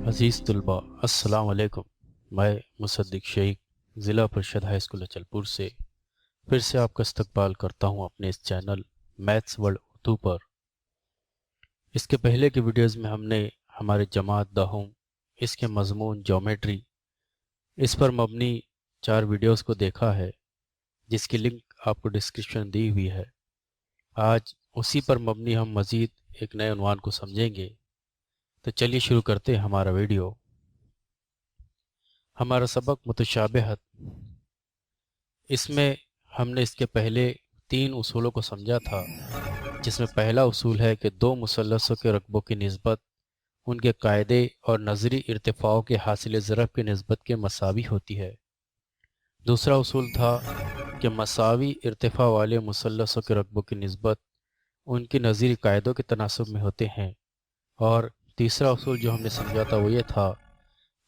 عزیز طلباء السلام علیکم۔ میں مصدق شیخ ضلع پرشد ہائی اسکول اچل پور سے پھر سے آپ کا استقبال کرتا ہوں اپنے اس چینل میتھس ورلڈ اردو پر۔ اس کے پہلے کی ویڈیوز میں ہم نے ہمارے جماعت دہم، اس کے مضمون جیومیٹری، اس پر مبنی 4 ویڈیوز کو دیکھا ہے، جس کی لنک آپ کو ڈسکرپشن دی ہوئی ہے۔ آج اسی پر مبنی ہم مزید ایک نئے عنوان کو سمجھیں گے، تو چلیے شروع کرتے ہیں ہمارا ویڈیو۔ ہمارا سبق متشابہت، اس میں ہم نے اس کے پہلے 3 اصولوں کو سمجھا تھا، جس میں پہلا اصول ہے کہ 2 مثلثوں کے رقبوں کی نسبت ان کے قاعدے اور نظری ارتفاعوں کے حاصل ضرب کی نسبت کے مساوی ہوتی ہے۔ دوسرا اصول تھا کہ مساوی ارتفاع والے مثلثوں کے رقبوں کی نسبت ان کی نظری قاعدوں کے تناسب میں ہوتے ہیں، اور تیسرا اصول جو ہم نے سمجھا تھا وہ یہ تھا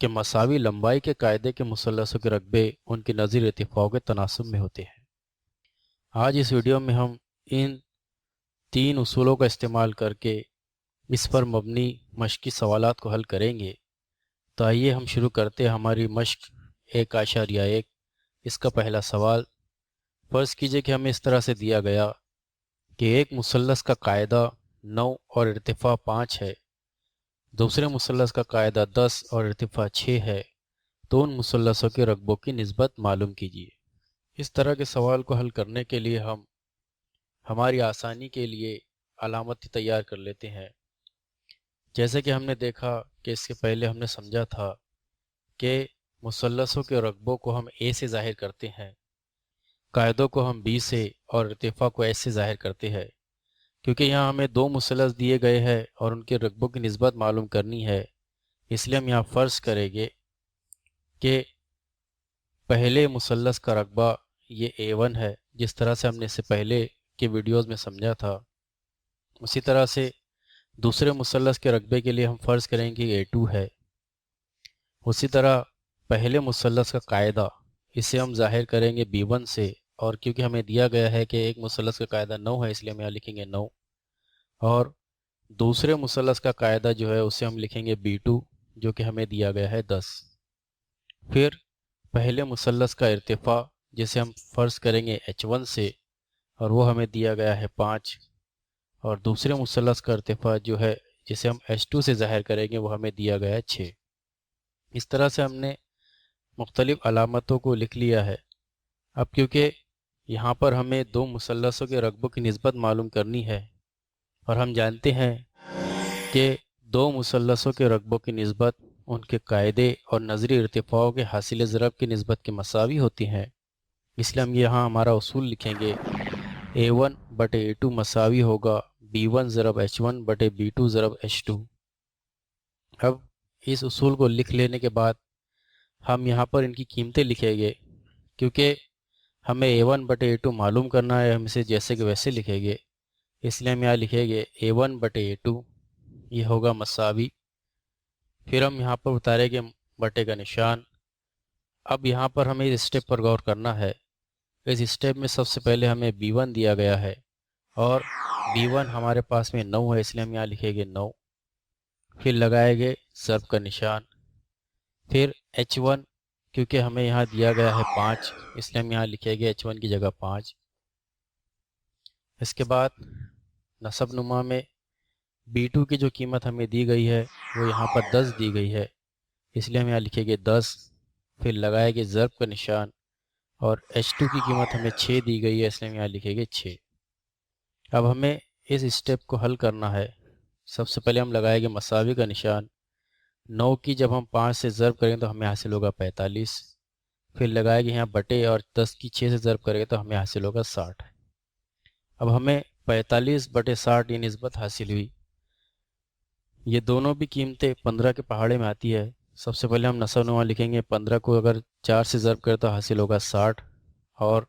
کہ مساوی لمبائی کے قاعدے کے مثلثوں کے رقبے ان کی نظری ارتفاعوں کے تناسب میں ہوتے ہیں۔ آج اس ویڈیو میں ہم ان 3 اصولوں کا استعمال کر کے اس پر مبنی مشقی سوالات کو حل کریں گے۔ تو آئیے ہم شروع کرتے ہیں ہماری مشق 1.1۔ اس کا پہلا سوال، فرض کیجئے کہ ہمیں اس طرح سے دیا گیا کہ ایک مثلث کا قاعدہ 9 اور ارتفاع 5 ہے، دوسرے مثلث کا قاعدہ 10 اور ارتفاع 6 ہے، تو ان مثلثوں کے رقبوں کی نسبت معلوم کیجیے۔ اس طرح کے سوال کو حل کرنے کے لیے ہم ہماری آسانی کے لیے علامت تیار کر لیتے ہیں۔ جیسے کہ ہم نے دیکھا کہ اس کے پہلے ہم نے سمجھا تھا کہ مثلثوں کے رقبوں کو ہم A سے ظاہر کرتے ہیں، قاعدوں کو ہم B سے اور ارتفاع کو S سے ظاہر کرتے ہیں۔ کیونکہ یہاں ہمیں 2 مثلث دیے گئے ہیں اور ان کے رقبوں کی نسبت معلوم کرنی ہے، اس لیے ہم یہاں فرض کریں گے کہ پہلے مثلث کا رقبہ یہ A1 ہے، جس طرح سے ہم نے اس سے پہلے کے ویڈیوز میں سمجھا تھا۔ اسی طرح سے دوسرے مثلث کے رقبے کے لیے ہم فرض کریں گے A2 ہے۔ اسی طرح پہلے مثلث کا قاعدہ، اسے ہم ظاہر کریں گے B1 سے، اور کیونکہ ہمیں دیا گیا ہے کہ ایک مثلث کا قاعدہ 9 ہے، اس لیے ہم یہاں لکھیں گے 9، اور دوسرے مثلث کا قاعدہ جو ہے اسے ہم لکھیں گے B2، جو کہ ہمیں دیا گیا ہے 10۔ پھر پہلے مثلث کا ارتفاع، جسے ہم فرض کریں گے H1 سے، اور وہ ہمیں دیا گیا ہے 5، اور دوسرے مثلث کا ارتفاع جو ہے جسے ہم H2 سے ظاہر کریں گے وہ ہمیں دیا گیا ہے 6۔ اس طرح سے ہم نے مختلف علامتوں کو لکھ لیا ہے۔ اب کیونکہ یہاں پر ہمیں 2 مثلثوں کے رقبوں کی نسبت معلوم کرنی ہے، اور ہم جانتے ہیں کہ 2 مثلثوں کے رقبوں کی نسبت ان کے قاعدے اور نظری ارتفاعوں کے حاصل ضرب کی نسبت کے مساوی ہوتی ہیں، اس لیے ہم یہاں ہمارا اصول لکھیں گے A1 بٹے A2 مساوی ہوگا B1 ضرب H1 بٹے B2 ضرب H2۔ اب اس اصول کو لکھ لینے کے بعد ہم یہاں پر ان کی قیمتیں لکھیں گے، کیونکہ ہمیں A1 بٹے A2 معلوم کرنا ہے، ہم اسے جیسے کہ ویسے لکھیں گے، اس لیے ہم یہاں لکھیں گے A1 بٹے A2، یہ ہوگا مساوی، پھر ہم یہاں پر اتاریں گے بٹے کا نشان۔ اب یہاں پر ہمیں اس اسٹیپ پر غور کرنا ہے۔ اس اسٹیپ میں سب سے پہلے ہمیں B1 دیا گیا ہے، اور B1 ہمارے پاس میں 9 ہے، اس لیے ہم یہاں لکھیں گے 9، پھر لگائیں گے ضرب کا نشان، پھر H1 کیونکہ ہمیں یہاں دیا گیا ہے 5، اس لیے ہم یہاں لکھیں گے H1 کی جگہ 5۔ اس کے بعد نسب نما میں B2 کی جو قیمت ہمیں دی گئی ہے وہ یہاں پر 10 دی گئی ہے، اس لیے ہم یہاں لکھیں گے 10، پھر لگائیں گے ضرب کا نشان، اور H2 کی قیمت ہمیں 6 دی گئی ہے، اس لیے ہم یہاں لکھیں گے 6۔ اب ہمیں اس اسٹیپ کو حل کرنا ہے۔ سب سے پہلے ہم لگائیں گے مساوی کا نشان، 9 کی جب ہم 5 سے ضرب کریں تو ہمیں حاصل ہوگا 45، پھر لگائیں گے یہاں بٹے، اور 10 کی 6 سے ضرب کریں گے تو ہمیں حاصل ہوگا 60۔ اب ہمیں 45 بٹے 60 یہ نسبت حاصل ہوئی۔ یہ دونوں بھی قیمتیں 15 کے پہاڑے میں آتی ہے۔ سب سے پہلے ہم نسب نما لکھیں گے، 15 کو اگر 4 سے ضرب کریں تو حاصل ہوگا 60، اور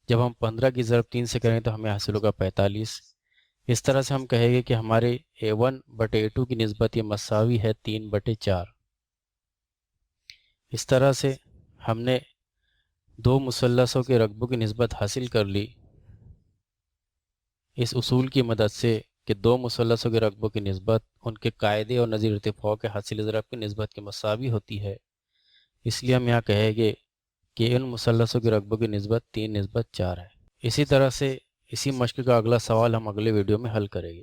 جب ہم 15 کی ضرب 3 سے کریں تو ہمیں حاصل ہوگا 45۔ اس طرح سے ہم کہیں گے کہ ہمارے A1 بٹے A2 کی نسبت یہ مساوی ہے 3 بٹے 4۔ اس طرح سے ہم نے 2 مثلثوں کے رقبوں کی نسبت حاصل کر لی۔ اس اصول کی مدد سے کہ دو مثلثوں کے رقبوں کی نسبت ان کے قاعدے اور نظیر ارتفاع کے حاصل ضرب کی نسبت کے مساوی ہوتی ہے، اس لیے ہم یہاں کہیں گے کہ ان مثلثوں کے رقبوں کی نسبت 3:4 ہے۔ اسی طرح سے اسی مشق کا اگلا سوال ہم اگلے ویڈیو میں حل کریں گے۔